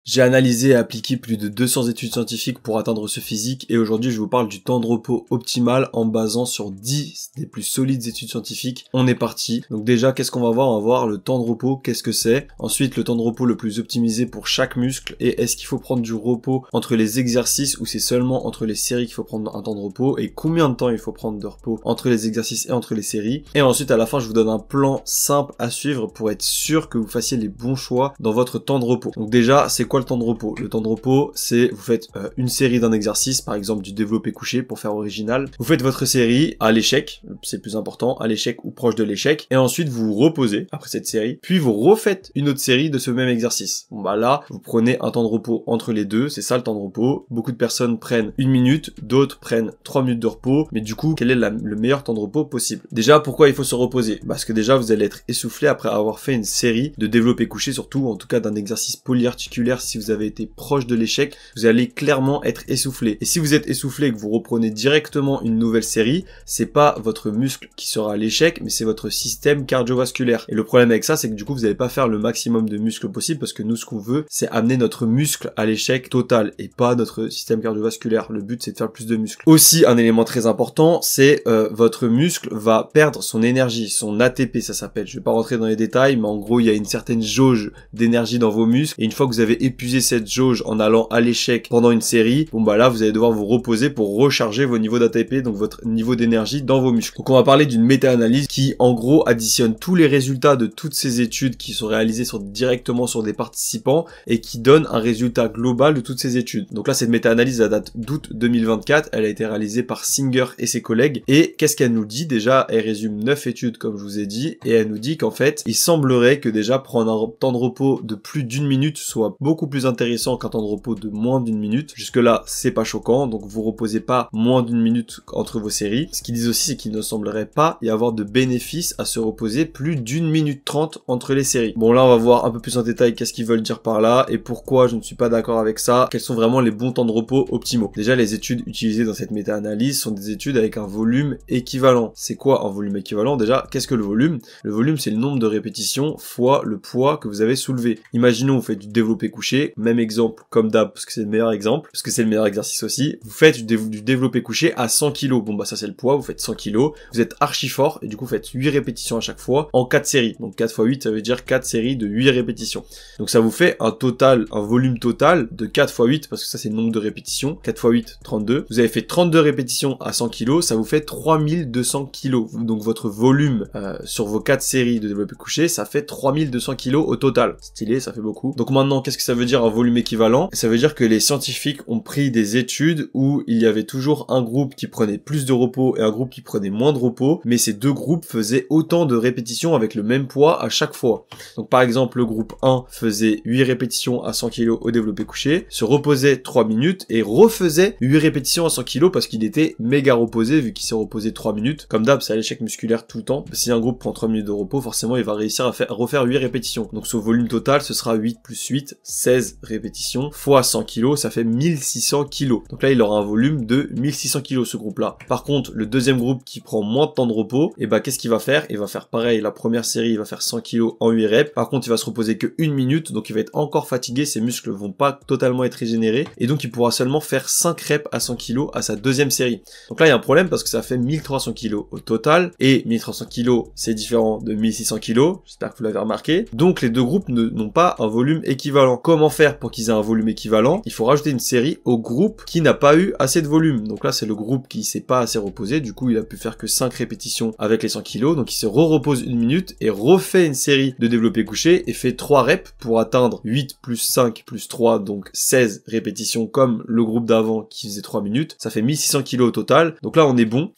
J'ai analysé et appliqué plus de 200 études scientifiques pour atteindre ce physique et aujourd'hui je vous parle du temps de repos optimal en basant sur 10 des plus solides études scientifiques. On est parti. Donc déjà, qu'est-ce qu'on va voir? On va voir le temps de repos, qu'est-ce que c'est? Ensuite, le temps de repos le plus optimisé pour chaque muscle et est-ce qu'il faut prendre du repos entre les exercices ou c'est seulement entre les séries qu'il faut prendre un temps de repos et combien de temps il faut prendre de repos entre les exercices et entre les séries. Et ensuite, à la fin, je vous donne un plan simple à suivre pour être sûr que vous fassiez les bons choix dans votre temps de repos. Donc déjà, c'est quoi le temps de repos? Le temps de repos, c'est vous faites une série d'un exercice, par exemple du développé couché pour faire original. Vous faites votre série à l'échec, c'est le plus important, à l'échec ou proche de l'échec, et ensuite vous vous reposez après cette série, puis vous refaites une autre série de ce même exercice. Bon bah là, vous prenez un temps de repos entre les deux, c'est ça le temps de repos. Beaucoup de personnes prennent 1 minute, d'autres prennent 3 minutes de repos, mais du coup, quel est le meilleur temps de repos possible? Déjà, pourquoi il faut se reposer? Parce que déjà, vous allez être essoufflé après avoir fait une série de développé couché, surtout, en tout cas d'un exercice polyarticulaire. Si vous avez été proche de l'échec, vous allez clairement être essoufflé. Et si vous êtes essoufflé et que vous reprenez directement une nouvelle série, c'est pas votre muscle qui sera à l'échec, mais c'est votre système cardiovasculaire. Et le problème avec ça, c'est que du coup, vous n'allez pas faire le maximum de muscles possible parce que nous, ce qu'on veut, c'est amener notre muscle à l'échec total et pas notre système cardiovasculaire. Le but, c'est de faire plus de muscles. Aussi, un élément très important, c'est votre muscle va perdre son énergie, son ATP, ça s'appelle. Je vais pas rentrer dans les détails, mais en gros, il y a une certaine jauge d'énergie dans vos muscles et une fois que vous avez épuisé cette jauge en allant à l'échec pendant une série, bon bah là vous allez devoir vous reposer pour recharger vos niveaux d'ATP, donc votre niveau d'énergie dans vos muscles. Donc on va parler d'une méta-analyse qui en gros additionne tous les résultats de toutes ces études qui sont réalisées directement sur des participants et qui donne un résultat global de toutes ces études. Donc là cette méta-analyse date d'août 2024, elle a été réalisée par Singer et ses collègues et qu'est-ce qu'elle nous dit? Déjà elle résume 9 études comme je vous ai dit et elle nous dit qu'en fait il semblerait que déjà prendre un temps de repos de plus d'1 minute soit beaucoup plus intéressant qu'un temps de repos de moins d'1 minute. Jusque là, c'est pas choquant, donc vous reposez pas moins d'1 minute entre vos séries. Ce qu'ils disent aussi, c'est qu'il ne semblerait pas y avoir de bénéfice à se reposer plus d'1 minute 30 entre les séries. Bon là, on va voir un peu plus en détail qu'est-ce qu'ils veulent dire par là et pourquoi je ne suis pas d'accord avec ça. Quels sont vraiment les bons temps de repos optimaux? Déjà, les études utilisées dans cette méta-analyse sont des études avec un volume équivalent. C'est quoi un volume équivalent? Déjà, qu'est-ce que le volume? Le volume, c'est le nombre de répétitions fois le poids que vous avez soulevé. Imaginons, vous faites du développé couché, même exemple comme d'hab, parce que c'est le meilleur exemple, parce que c'est le meilleur exercice aussi. Vous faites du développé couché à 100 kg. Bon bah ça c'est le poids, vous faites 100 kg, vous êtes archi fort, et du coup vous faites 8 répétitions à chaque fois, en 4 séries. Donc 4 x 8, ça veut dire 4 séries de 8 répétitions. Donc ça vous fait un volume total de 4 x 8, parce que ça c'est le nombre de répétitions. 4 x 8, 32. Vous avez fait 32 répétitions à 100 kg, ça vous fait 3200 kg. Donc votre volume sur vos 4 séries de développé couché, ça fait 3200 kg au total. Stylé, ça fait beaucoup. Donc maintenant, qu'est-ce que ça veut dire un volume équivalent? Ça veut dire que les scientifiques ont pris des études où il y avait toujours un groupe qui prenait plus de repos et un groupe qui prenait moins de repos, mais ces deux groupes faisaient autant de répétitions avec le même poids à chaque fois. Donc par exemple, le groupe 1 faisait 8 répétitions à 100 kg au développé couché, se reposait 3 minutes et refaisait 8 répétitions à 100 kg parce qu'il était méga reposé vu qu'il s'est reposé 3 minutes. Comme d'hab, c'est à l'échec musculaire tout le temps. Si un groupe prend 3 minutes de repos, forcément il va réussir à refaire 8 répétitions. Donc ce volume total, ce sera 8 plus 8, 16 répétitions, fois 100 kg, ça fait 1600 kg. Donc là, il aura un volume de 1600 kg ce groupe-là. Par contre, le deuxième groupe qui prend moins de temps de repos, et bah qu'est-ce qu'il va faire? Il va faire pareil, la première série, il va faire 100 kg en 8 reps. Par contre, il va se reposer que 1 minute, donc il va être encore fatigué, ses muscles vont pas totalement être régénérés, et donc il pourra seulement faire 5 reps à 100 kg à sa deuxième série. Donc là, il y a un problème parce que ça fait 1300 kg au total, et 1300 kg, c'est différent de 1600 kg, j'espère que vous l'avez remarqué. Donc les deux groupes n'ont pas un volume équivalent. Comment faire pour qu'ils aient un volume équivalent? Il faut rajouter une série au groupe qui n'a pas eu assez de volume. Donc là, c'est le groupe qui s'est pas assez reposé. Du coup, il a pu faire que 5 répétitions avec les 100 kg. Donc il se repose 1 minute et refait une série de développé couché et fait 3 reps pour atteindre 8 plus 5 plus 3, donc 16 répétitions comme le groupe d'avant qui faisait 3 minutes. Ça fait 1600 kg au total. Donc là, on est bon.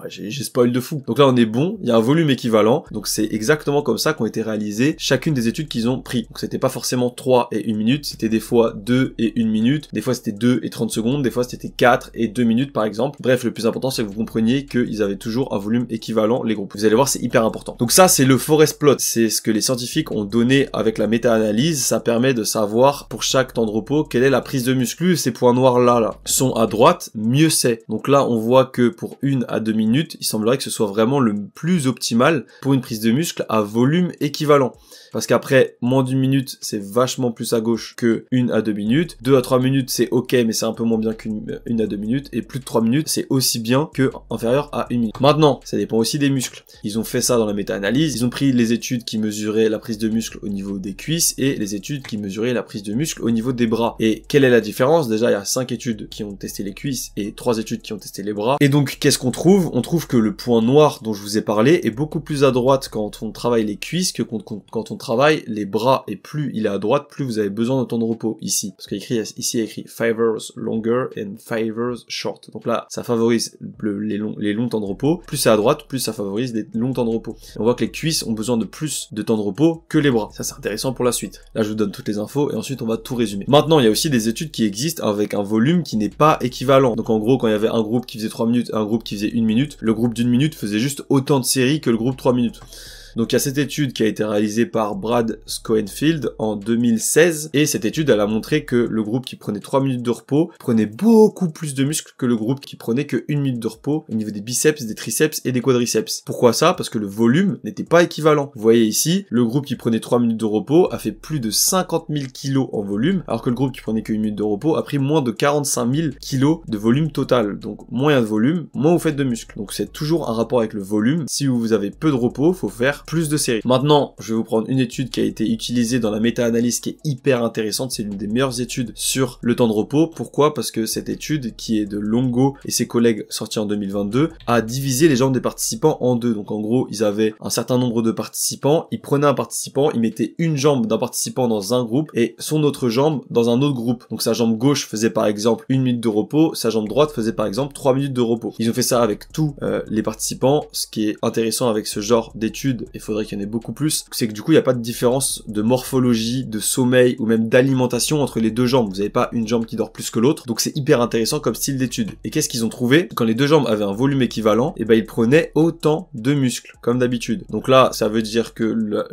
J'ai spoil de fou. Donc là, on est bon. Il y a un volume équivalent. Donc c'est exactement comme ça qu'ont été réalisées chacune des études qu'ils ont pris. Donc c'était pas forcément 3 et 1 minute, c'était des fois 2 et 1 minute, des fois c'était 2 et 30 secondes, des fois c'était 4 et 2 minutes par exemple. Bref, le plus important c'est que vous compreniez qu'ils avaient toujours un volume équivalent les groupes. Vous allez voir, c'est hyper important. Donc ça c'est le forest plot, c'est ce que les scientifiques ont donné avec la méta-analyse. Ça permet de savoir pour chaque temps de repos quelle est la prise de muscle. Ces points noirs là sont à droite, mieux c'est. Donc là on voit que pour 1 à 2 minutes, il semblerait que ce soit vraiment le plus optimal pour une prise de muscle à volume équivalent. Parce qu'après, moins d'1 minute, c'est vachement plus à gauche que 1 à 2 minutes. 2 à 3 minutes, c'est ok, mais c'est un peu moins bien qu'une 1 à 2 minutes. Et plus de 3 minutes, c'est aussi bien que inférieur à 1 minute. Maintenant, ça dépend aussi des muscles. Ils ont fait ça dans la méta-analyse. Ils ont pris les études qui mesuraient la prise de muscle au niveau des cuisses et les études qui mesuraient la prise de muscle au niveau des bras. Et quelle est la différence? Déjà, il y a 5 études qui ont testé les cuisses et 3 études qui ont testé les bras. Et donc, qu'est-ce qu'on trouve? On trouve que le point noir dont je vous ai parlé est beaucoup plus à droite quand on travaille les cuisses que quand on travaille les bras. Et plus il est à droite, plus vous avez besoin de temps de repos ici. Parce qu'ici, il y a écrit 5 hours longer and 5 hours short. Donc là, ça favorise les longs temps de repos. Plus c'est à droite, plus ça favorise les longs temps de repos. Et on voit que les cuisses ont besoin de plus de temps de repos que les bras. Ça, c'est intéressant pour la suite. Là, je vous donne toutes les infos et ensuite on va tout résumer. Maintenant, il y a aussi des études qui existent avec un volume qui n'est pas équivalent. Donc en gros, quand il y avait un groupe qui faisait 3 minutes et un groupe qui faisait 1 minute, le groupe d'1 minute faisait juste autant de séries que le groupe 3 minutes. Donc il y a cette étude qui a été réalisée par Brad Schoenfield en 2016 et cette étude elle a montré que le groupe qui prenait 3 minutes de repos prenait beaucoup plus de muscles que le groupe qui prenait que 1 minute de repos au niveau des biceps, des triceps et des quadriceps. Pourquoi ça? Parce que le volume n'était pas équivalent. Vous voyez ici, le groupe qui prenait 3 minutes de repos a fait plus de 50 000 kilos en volume, alors que le groupe qui prenait que 1 minute de repos a pris moins de 45 000 kilos de volume total. Donc moins de volume, moins vous faites de muscles. Donc c'est toujours un rapport avec le volume. Si vous avez peu de repos, faut faire plus de séries. Maintenant, je vais vous prendre une étude qui a été utilisée dans la méta-analyse qui est hyper intéressante. C'est l'une des meilleures études sur le temps de repos. Pourquoi? Parce que cette étude, qui est de Longo et ses collègues sortie en 2022, a divisé les jambes des participants en deux. Donc en gros, ils avaient un certain nombre de participants. Ils prenaient un participant, ils mettaient une jambe d'un participant dans un groupe et son autre jambe dans un autre groupe. Donc sa jambe gauche faisait par exemple 1 minute de repos, sa jambe droite faisait par exemple 3 minutes de repos. Ils ont fait ça avec tous les participants. Ce qui est intéressant avec ce genre d'études, il faudrait qu'il y en ait beaucoup plus, c'est que du coup il n'y a pas de différence de morphologie, de sommeil ou même d'alimentation entre les deux jambes. Vous n'avez pas une jambe qui dort plus que l'autre, donc c'est hyper intéressant comme style d'étude. Et qu'est-ce qu'ils ont trouvé? Quand les deux jambes avaient un volume équivalent, et ben ils prenaient autant de muscles, comme d'habitude. Donc là, ça veut dire que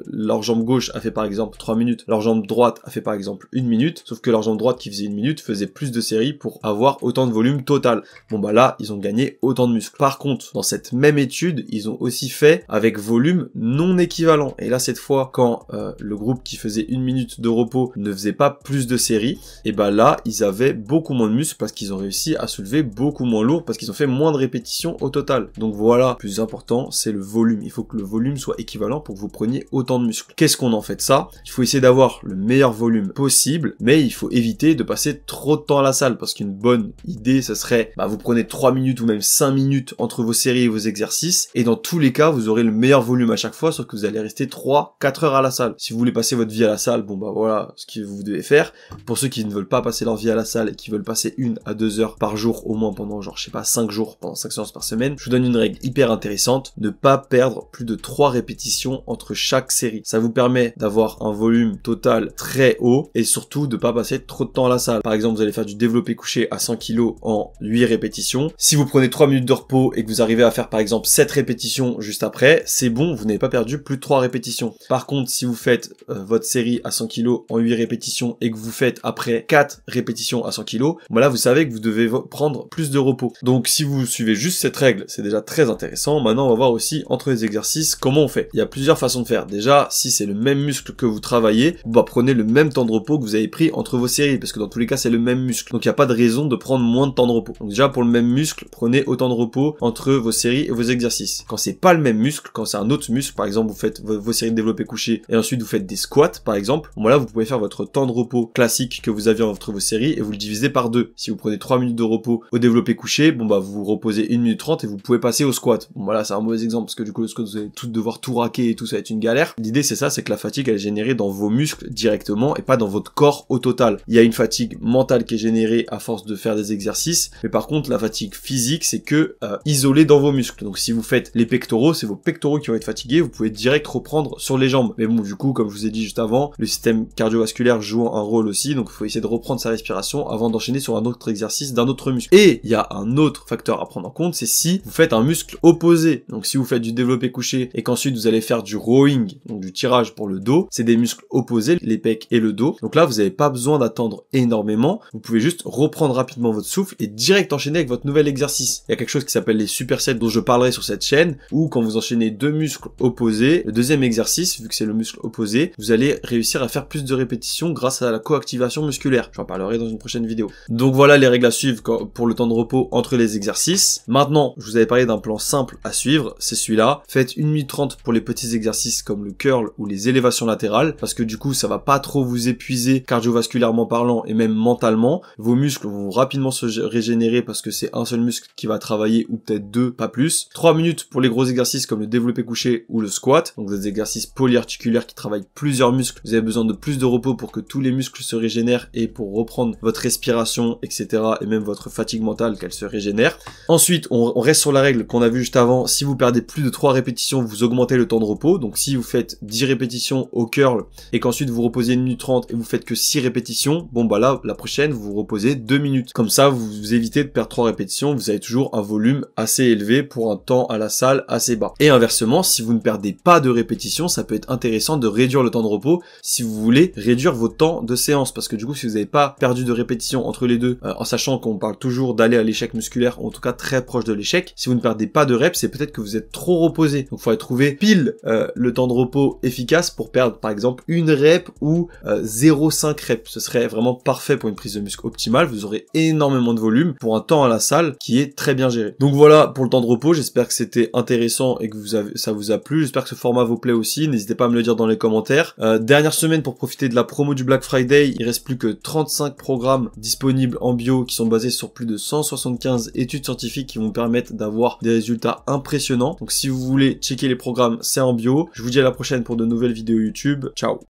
leur jambe gauche a fait par exemple 3 minutes, leur jambe droite a fait par exemple 1 minute, sauf que leur jambe droite qui faisait 1 minute faisait plus de séries pour avoir autant de volume total. Bon bah là, ils ont gagné autant de muscles. Par contre, dans cette même étude, ils ont aussi fait avec volume non équivalent. Et là, cette fois, quand le groupe qui faisait 1 minute de repos ne faisait pas plus de séries, et ben là, ils avaient beaucoup moins de muscles parce qu'ils ont réussi à soulever beaucoup moins lourd parce qu'ils ont fait moins de répétitions au total. Donc voilà, le plus important, c'est le volume. Il faut que le volume soit équivalent pour que vous preniez autant de muscles. Qu'est-ce qu'on en fait de ça? Il faut essayer d'avoir le meilleur volume possible, mais il faut éviter de passer trop de temps à la salle parce qu'une bonne idée, ce serait, vous prenez 3 minutes ou même 5 minutes entre vos séries et vos exercices, et dans tous les cas, vous aurez le meilleur volume à chaque fois, sauf que vous allez rester 3-4 heures à la salle. Si vous voulez passer votre vie à la salle, bon bah voilà ce que vous devez faire. Pour ceux qui ne veulent pas passer leur vie à la salle et qui veulent passer 1 à 2 heures par jour au moins pendant genre je sais pas 5 jours, pendant 5 séances par semaine, je vous donne une règle hyper intéressante, ne pas perdre plus de 3 répétitions entre chaque série. Ça vous permet d'avoir un volume total très haut et surtout de pas passer trop de temps à la salle. Par exemple, vous allez faire du développé couché à 100 kg en 8 répétitions. Si vous prenez 3 minutes de repos et que vous arrivez à faire par exemple 7 répétitions juste après, c'est bon, vous n'avez pas perdu plus de 3 répétitions. Par contre, si vous faites votre série à 100 kg en 8 répétitions et que vous faites après 4 répétitions à 100 kg, voilà, vous savez que vous devez prendre plus de repos. Donc si vous suivez juste cette règle, c'est déjà très intéressant. Maintenant, on va voir aussi entre les exercices comment on fait. Il y a plusieurs façons de faire. Déjà, si c'est le même muscle que vous travaillez, prenez le même temps de repos que vous avez pris entre vos séries, parce que dans tous les cas, c'est le même muscle. Donc il n'y a pas de raison de prendre moins de temps de repos. Donc déjà, pour le même muscle, prenez autant de repos entre vos séries et vos exercices. Quand c'est pas le même muscle, quand c'est un autre muscle, par exemple, vous faites vos séries de développé couché et ensuite vous faites des squats, par exemple, voilà, vous pouvez faire votre temps de repos classique que vous aviez entre vos séries et vous le divisez par 2. Si vous prenez 3 minutes de repos au développé couché, bon bah vous vous reposez 1 minute 30 et vous pouvez passer au squat. Bon voilà, c'est un mauvais exemple parce que du coup le squat vous allez devoir tout raquer et tout, ça va être une galère. L'idée c'est ça, c'est que la fatigue elle est générée dans vos muscles directement et pas dans votre corps au total. Il y a une fatigue mentale qui est générée à force de faire des exercices, mais par contre la fatigue physique c'est que isolée dans vos muscles. Donc si vous faites les pectoraux, c'est vos pectoraux qui vont être fatigués, vous pouvez direct reprendre sur les jambes. Mais bon, du coup, comme je vous ai dit juste avant, le système cardiovasculaire joue un rôle aussi, donc il faut essayer de reprendre sa respiration avant d'enchaîner sur un autre exercice d'un autre muscle. Et il y a un autre facteur à prendre en compte, c'est si vous faites un muscle opposé. Donc si vous faites du développé couché et qu'ensuite vous allez faire du rowing, donc du tirage pour le dos, c'est des muscles opposés, les pecs et le dos. Donc là, vous n'avez pas besoin d'attendre énormément, vous pouvez juste reprendre rapidement votre souffle et direct enchaîner avec votre nouvel exercice. Il y a quelque chose qui s'appelle les supersets dont je parlerai sur cette chaîne, où quand vous enchaînez deux muscles opposé, le deuxième exercice, vu que c'est le muscle opposé, vous allez réussir à faire plus de répétitions grâce à la coactivation musculaire. J'en parlerai dans une prochaine vidéo. Donc voilà les règles à suivre pour le temps de repos entre les exercices. Maintenant, je vous avais parlé d'un plan simple à suivre, c'est celui-là. Faites 1 minute 30 pour les petits exercices comme le curl ou les élévations latérales, parce que du coup, ça va pas trop vous épuiser cardiovasculairement parlant et même mentalement. Vos muscles vont rapidement se régénérer parce que c'est un seul muscle qui va travailler ou peut-être deux, pas plus. 3 minutes pour les gros exercices comme le développé couché ou le squat. Donc des exercices polyarticulaires qui travaillent plusieurs muscles. Vous avez besoin de plus de repos pour que tous les muscles se régénèrent et pour reprendre votre respiration, etc. et même votre fatigue mentale qu'elle se régénère. Ensuite, on reste sur la règle qu'on a vue juste avant. Si vous perdez plus de 3 répétitions, vous augmentez le temps de repos. Donc si vous faites 10 répétitions au curl et qu'ensuite vous reposez 1 minute 30 et vous faites que 6 répétitions, bon bah là, la prochaine, vous reposez 2 minutes. Comme ça, vous évitez de perdre 3 répétitions, vous avez toujours un volume assez élevé pour un temps à la salle assez bas. Et inversement, si vous ne perdez pas de répétitions, ça peut être intéressant de réduire le temps de repos si vous voulez réduire vos temps de séance. Parce que du coup, si vous n'avez pas perdu de répétitions entre les deux, en sachant qu'on parle toujours d'aller à l'échec musculaire, ou en tout cas très proche de l'échec, si vous ne perdez pas de reps, c'est peut-être que vous êtes trop reposé. Donc il faudrait trouver pile le temps de repos efficace pour perdre par exemple une rep ou 0,5 reps. Ce serait vraiment parfait pour une prise de muscle optimale. Vous aurez énormément de volume pour un temps à la salle qui est très bien géré. Donc voilà pour le temps de repos. J'espère que c'était intéressant et que ça vous a plu. J'espère que ce format vous plaît aussi. N'hésitez pas à me le dire dans les commentaires. Dernière semaine pour profiter de la promo du Black Friday. Il reste plus que 35 programmes disponibles en bio qui sont basés sur plus de 175 études scientifiques qui vont permettre d'avoir des résultats impressionnants. Donc si vous voulez checker les programmes, c'est en bio. Je vous dis à la prochaine pour de nouvelles vidéos YouTube. Ciao.